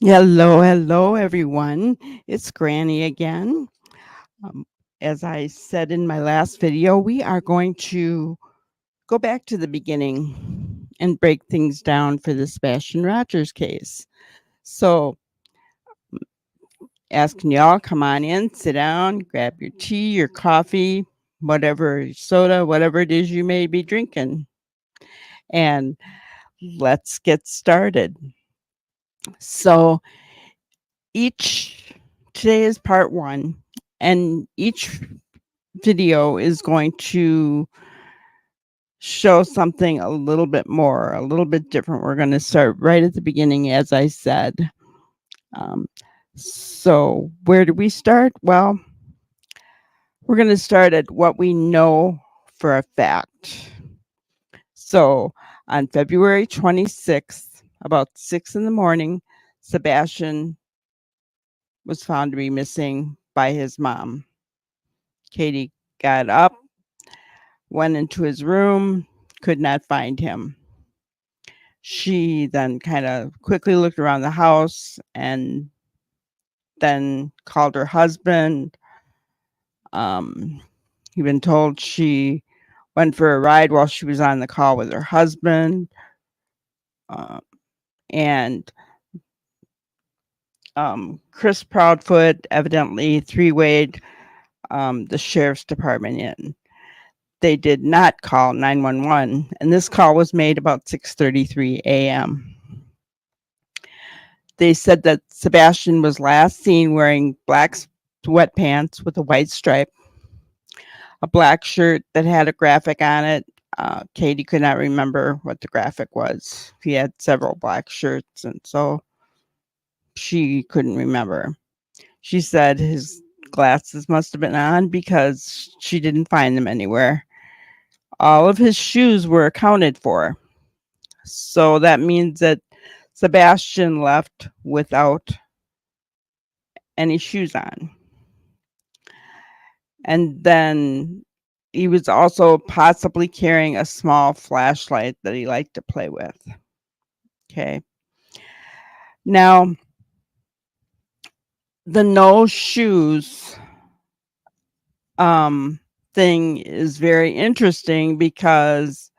Hello, everyone. It's Granny again. Um, as I said in my last video, we are going to go back to the beginning and break things down for the Sebastian Rogers case. So, asking y'all, come on in, sit down, grab your tea, your coffee, whatever soda, whatever it is you may be drinking, and let's get started. So, each today is part one, and each video is going to show something a little bit more, a little bit different. We're going to start right at the beginning, as I said. Um, so, where do we start? Well, we're going to start at what we know for a fact. So, on February 26th, about 6 in the morning, Sebastian was found to be missing by his mom. Katie got up, went into his room, could not find him. She then kind of quickly looked around the house and then called her husband. Um, He'd been told she went for a ride while she was on the call with her husband. Uh, and Chris Proudfoot evidently three-wayed the sheriff's department in. They did not call 911, and this call was made about 6:33 a.m. They said that Sebastian was last seen wearing black sweatpants with a white stripe, a black shirt that had a graphic on it. Katie could not remember what the graphic was. He had several black shirts, and so she couldn't remember. She said his glasses must have been on because she didn't find them anywhere. All of his shoes were accounted for. So that means that Sebastian left without any shoes on. And then he was also possibly carrying a small flashlight that he liked to play with. Okay. Now, the no shoes thing is very interesting because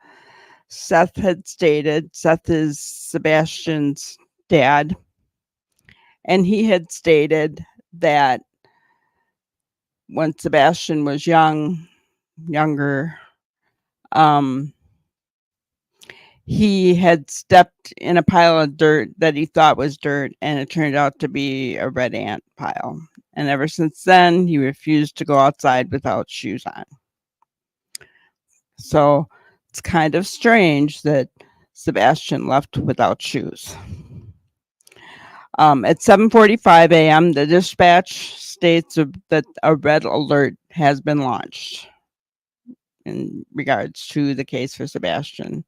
Seth is Sebastian's dad, and he had stated that when Sebastian was younger, he had stepped in a pile of dirt that he thought was dirt, and it turned out to be a red ant pile. And ever since then, he refused to go outside without shoes on. So it's kind of strange that Sebastian left without shoes. At 7:45 a.m., the dispatch states that a red alert has been launched in regards to the case for Sebastian.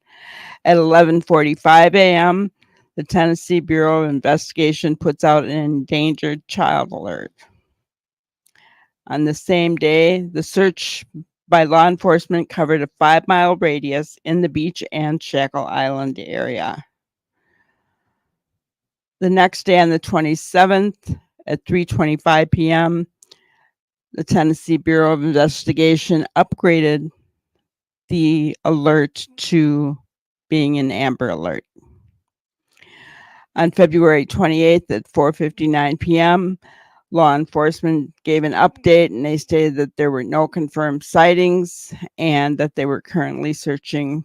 At 11:45 a.m., the Tennessee Bureau of Investigation puts out an endangered child alert. On the same day, the search by law enforcement covered a 5-mile radius in the Beach and Shackle Island area. The next day, on the 27th at 3:25 p.m., the Tennessee Bureau of Investigation upgraded the alert to being an Amber Alert. On February 28th at 4:59 p.m., law enforcement gave an update, and they stated that there were no confirmed sightings and that they were currently searching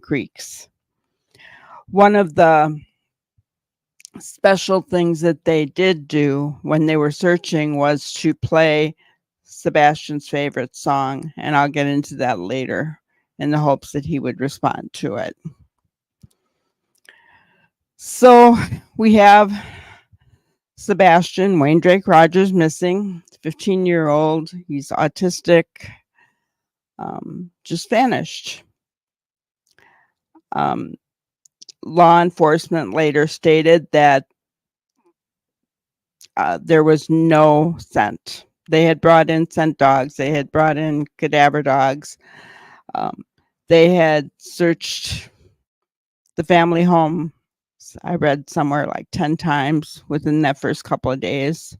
creeks. One of the special things that they did do when they were searching was to play Sebastian's favorite song, and I'll get into that later in the hopes that he would respond to it. So we have Sebastian Wayne Drake Rogers missing, 15-year-old. He's autistic, just vanished. Law enforcement later stated that there was no scent. They had brought in scent dogs. They had brought in cadaver dogs. They had searched the family home times. I read somewhere like 10 times within that first couple of days.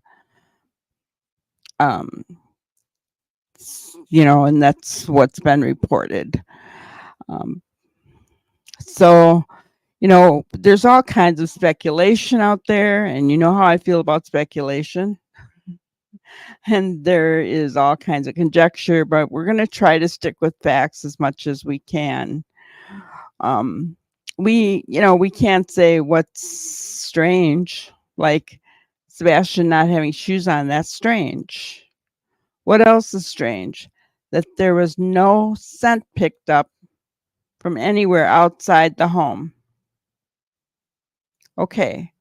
Um, and that's what's been reported. Um, so, there's all kinds of speculation out there, and you know how I feel about speculation. And there is all kinds of conjecture, but we're going to try to stick with facts as much as we can. Um, we can't say what's strange, like Sebastian not having shoes on. That's strange. What else is strange? That there was no scent picked up from anywhere outside the home. Okay,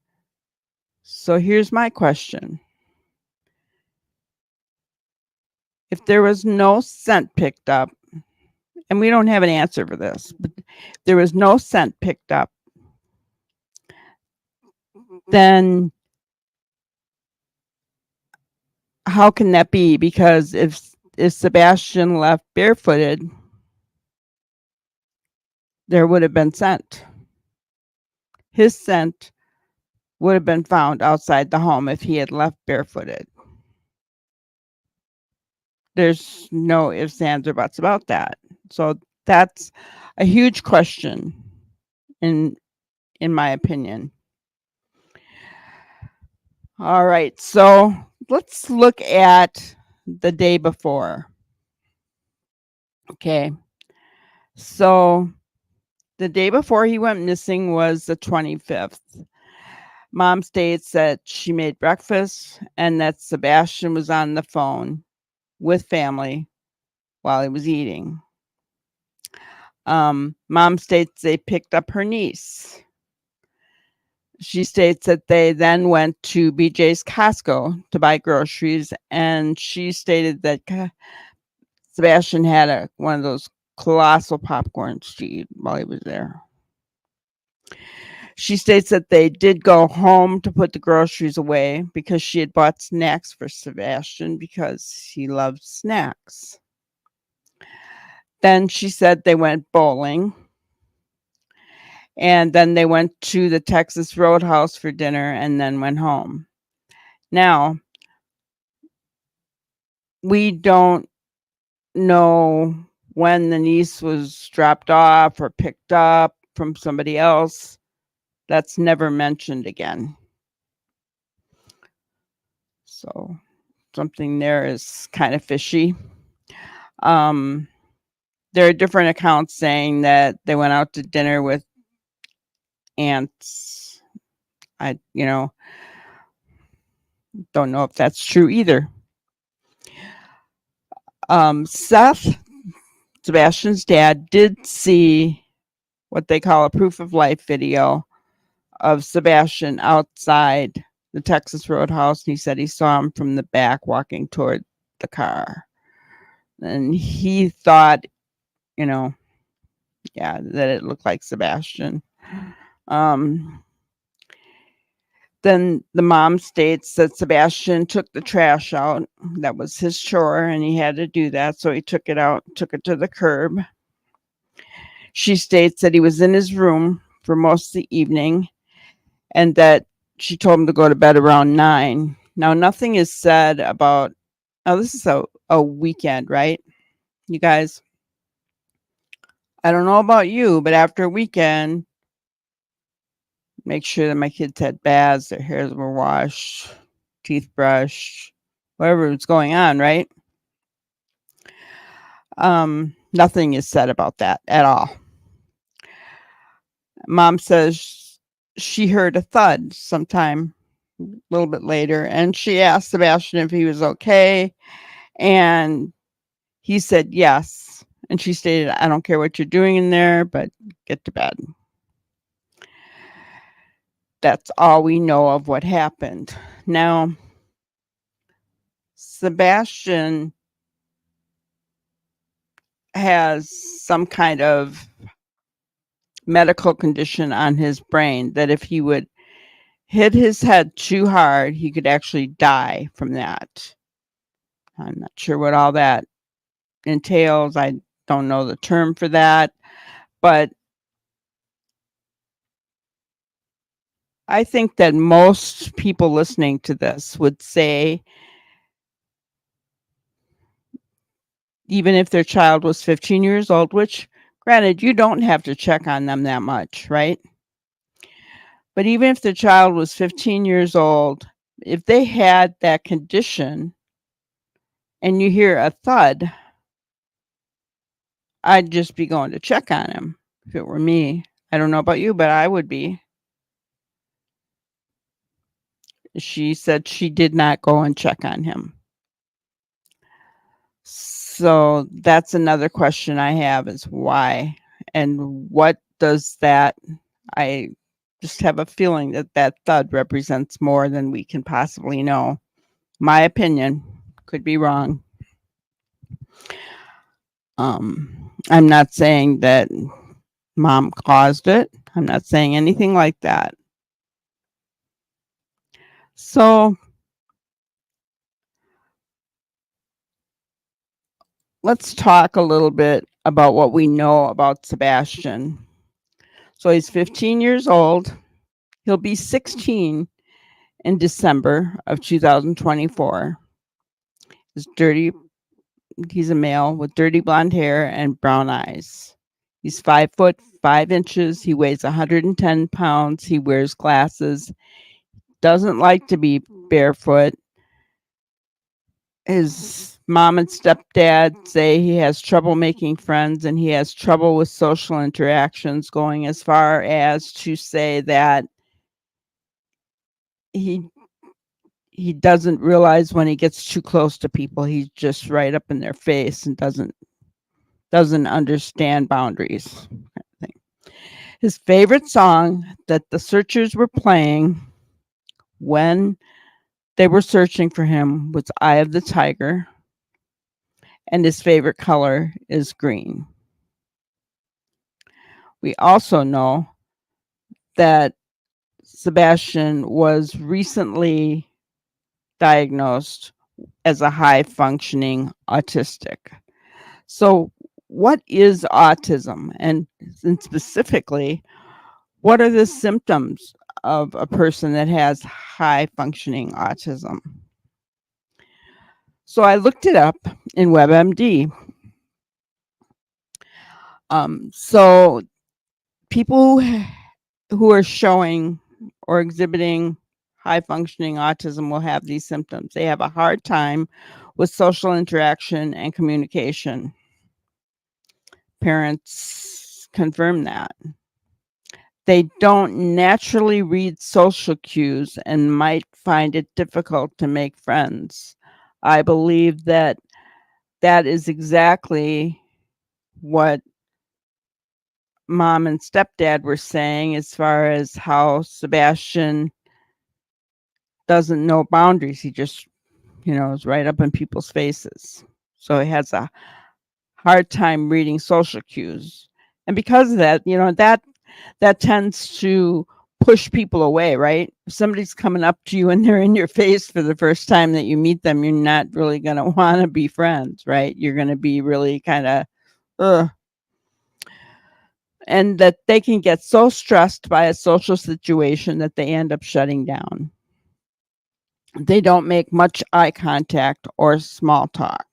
so here's my question. If there was no scent picked up, and we don't have an answer for this, but there was no scent picked up, then how can that be? Because if Sebastian left barefooted, there would have been scent. His scent would have been found outside the home if he had left barefooted. There's no ifs, ands, or buts about that. So that's a huge question in my opinion. All right, so let's look at the day before. Okay. So the day before he went missing was the 25th. Mom states that she made breakfast and that Sebastian was on the phone with family while he was eating. Mom states they picked up her niece. She states that they then went to BJ's Costco to buy groceries, and she stated that Sebastian had one of those colossal popcorns to eat while he was there. She states that they did go home to put the groceries away because she had bought snacks for Sebastian because he loves snacks. Then she said they went bowling. And then they went to the Texas Roadhouse for dinner and then went home. Now, we don't know when the niece was dropped off or picked up from somebody else. That's never mentioned again. So something there is kind of fishy. There are different accounts saying that they went out to dinner with aunts. I don't know if that's true either. Seth, Sebastian's dad, did see what they call a proof of life video of Sebastian outside the Texas Roadhouse. And he said he saw him from the back walking toward the car. And he thought, that it looked like Sebastian. Then the mom states that Sebastian took the trash out. That was his chore, and he had to do that. So he took it out, took it to the curb. She states that he was in his room for most of the evening and that she told him to go to bed around 9. Now, nothing is said about, this is a weekend, right? You guys, I don't know about you, but after a weekend, make sure that my kids had baths, their hairs were washed, teeth brushed, whatever was going on, right? Nothing is said about that at all. Mom says she heard a thud sometime a little bit later, and she asked Sebastian if he was okay, and he said yes. And she stated, I don't care what you're doing in there, but get to bed. That's all we know of what happened. Now, Sebastian has some kind of medical condition on his brain that if he would hit his head too hard, he could actually die from that. I'm not sure what all that entails. I don't know the term for that, but I think that most people listening to this would say, even if their child was 15 years old, which granted, you don't have to check on them that much, right? But even if the child was 15 years old, if they had that condition and you hear a thud, I'd just be going to check on him if it were me. I don't know about you, but I would be. She said she did not go and check on him. So that's another question I have is why? And what does that, I just have a feeling that that thud represents more than we can possibly know. My opinion, could be wrong. I'm not saying that mom caused it. I'm not saying anything like that. So let's talk a little bit about what we know about Sebastian. So he's 15 years old. He'll be 16 in December of 2024. He's dirty. He's a male with dirty blonde hair and brown eyes. He's 5'5". He weighs 110 pounds. He wears glasses. Doesn't like to be barefoot. His mom and stepdad say he has trouble making friends and he has trouble with social interactions, going as far as to say that he he doesn't realize when he gets too close to people. He's just right up in their face and doesn't understand boundaries. His favorite song that the searchers were playing when they were searching for him was Eye of the Tiger, and his favorite color is green. We also know that Sebastian was recently diagnosed as a high functioning autistic. So, what is autism? And specifically, what are the symptoms of a person that has high functioning autism? So, I looked it up in WebMD. So, people who are showing or exhibiting high functioning autism will have these symptoms. They have a hard time with social interaction and communication. Parents confirm that. They don't naturally read social cues and might find it difficult to make friends. I believe that that is exactly what mom and stepdad were saying as far as how Sebastian doesn't know boundaries. He just, is right up in people's faces. So he has a hard time reading social cues. And because of that, that tends to push people away, right? If somebody's coming up to you and they're in your face for the first time that you meet them, you're not really going to want to be friends, right? You're going to be really kind of, ugh. And that they can get so stressed by a social situation that they end up shutting down. They don't make much eye contact or small talk.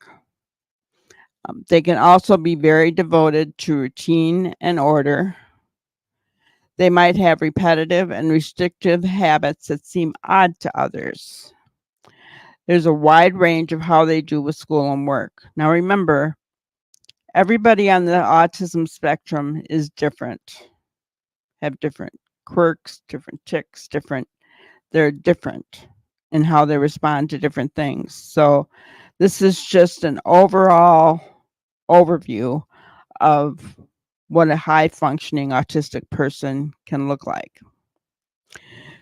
They can also be very devoted to routine and order. They might have repetitive and restrictive habits that seem odd to others. There's a wide range of how they do with school and work. Now remember, everybody on the autism spectrum is different, have different quirks, different tics, they're different in how they respond to different things. So this is just an overall overview of what a high functioning autistic person can look like.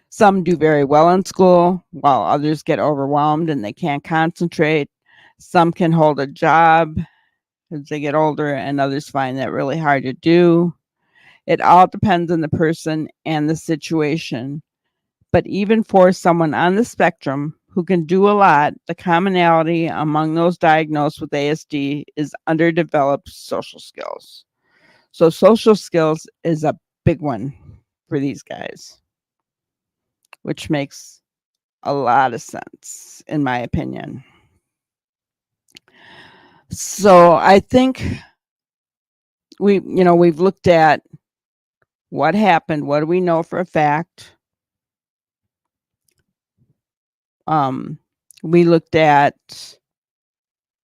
Some do very well in school, while others get overwhelmed and they can't concentrate. Some can hold a job as they get older, and others find that really hard to do. It all depends on the person and the situation. But even for someone on the spectrum who can do a lot, the commonality among those diagnosed with ASD is underdeveloped social skills. So social skills is a big one for these guys. which makes a lot of sense, in my opinion. So I think we've looked at what happened. What do we know for a fact? We looked at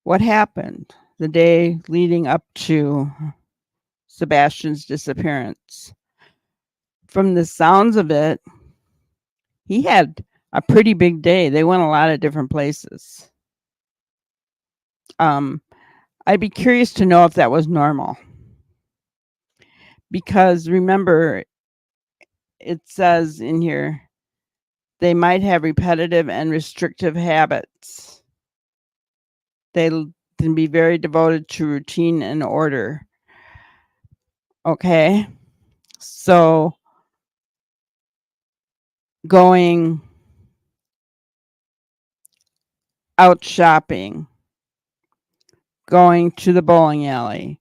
what happened the day leading up to Sebastian's disappearance. From the sounds of it, he had a pretty big day. They went a lot of different places. I'd be curious to know if that was normal. Because remember, it says in here, they might have repetitive and restrictive habits. They can be very devoted to routine and order. Okay. So going out shopping, going to the bowling alley,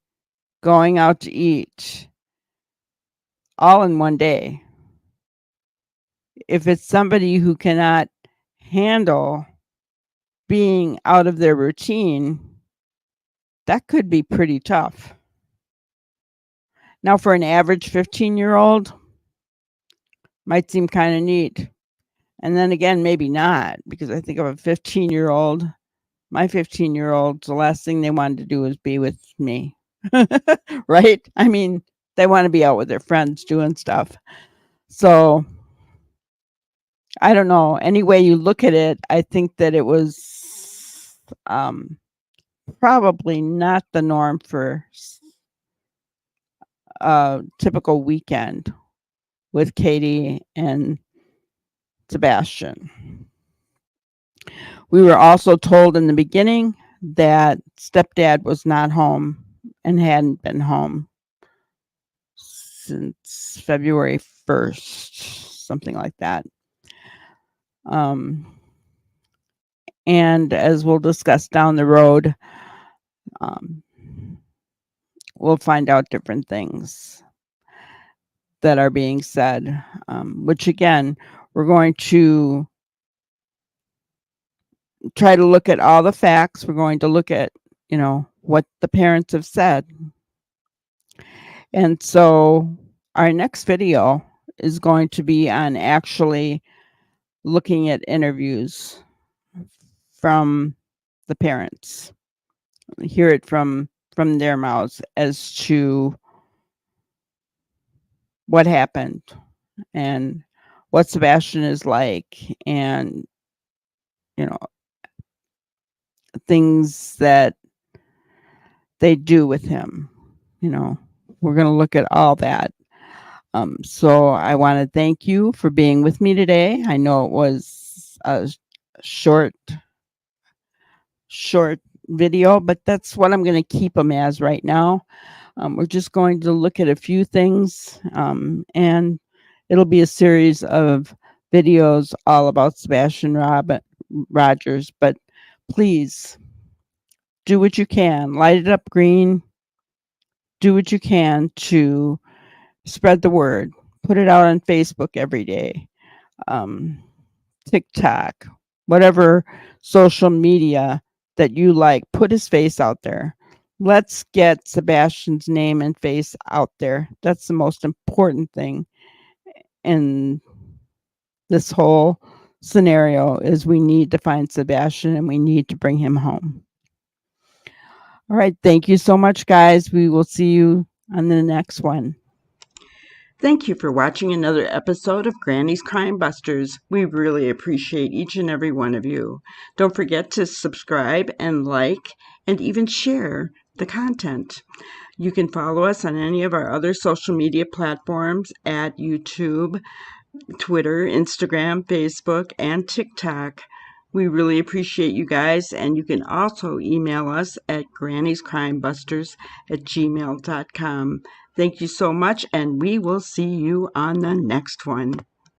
going out to eat, all in one day. If it's somebody who cannot handle being out of their routine, that could be pretty tough. Now, for an average 15-year-old, might seem kind of neat. And then again, maybe not, because I think of a 15-year-old, my 15-year-olds, the last thing they wanted to do was be with me. Right? I mean, they want to be out with their friends doing stuff. So I don't know. Any way you look at it, I think that it was probably not the norm for a typical weekend with Katie and Sebastian. We were also told in the beginning that stepdad was not home and hadn't been home since February 1st, something like that. And as we'll discuss down the road, we'll find out different things that are being said, which again, we're going to try to look at all the facts. We're going to look at, what the parents have said. And so our next video is going to be on actually looking at interviews from the parents. Hear it from their mouths as to what happened and what Sebastian is like, and things that they do with him. We're going to look at all that. So I want to thank you for being with me today. I know it was a short video, but that's what I'm going to keep them as right now. We're just going to look at a few things, and it'll be a series of videos all about Sebastian Rogers. But please do what you can. Light it up green. Do what you can to spread the word. Put it out on Facebook every day. TikTok, whatever social media that you like, put his face out there. Let's get Sebastian's name and face out there. That's the most important thing in this whole scenario, is we need to find Sebastian and we need to bring him home. All right. Thank you so much, guys. We will see you on the next one. Thank you for watching another episode of Granny's Crime Busters. We really appreciate each and every one of you. Don't forget to subscribe and like and even share the content. You can follow us on any of our other social media platforms at YouTube, Twitter, Instagram, Facebook, and TikTok. We really appreciate you guys, and you can also email us at granniescrimebusters@gmail.com. Thank you so much, and we will see you on the next one.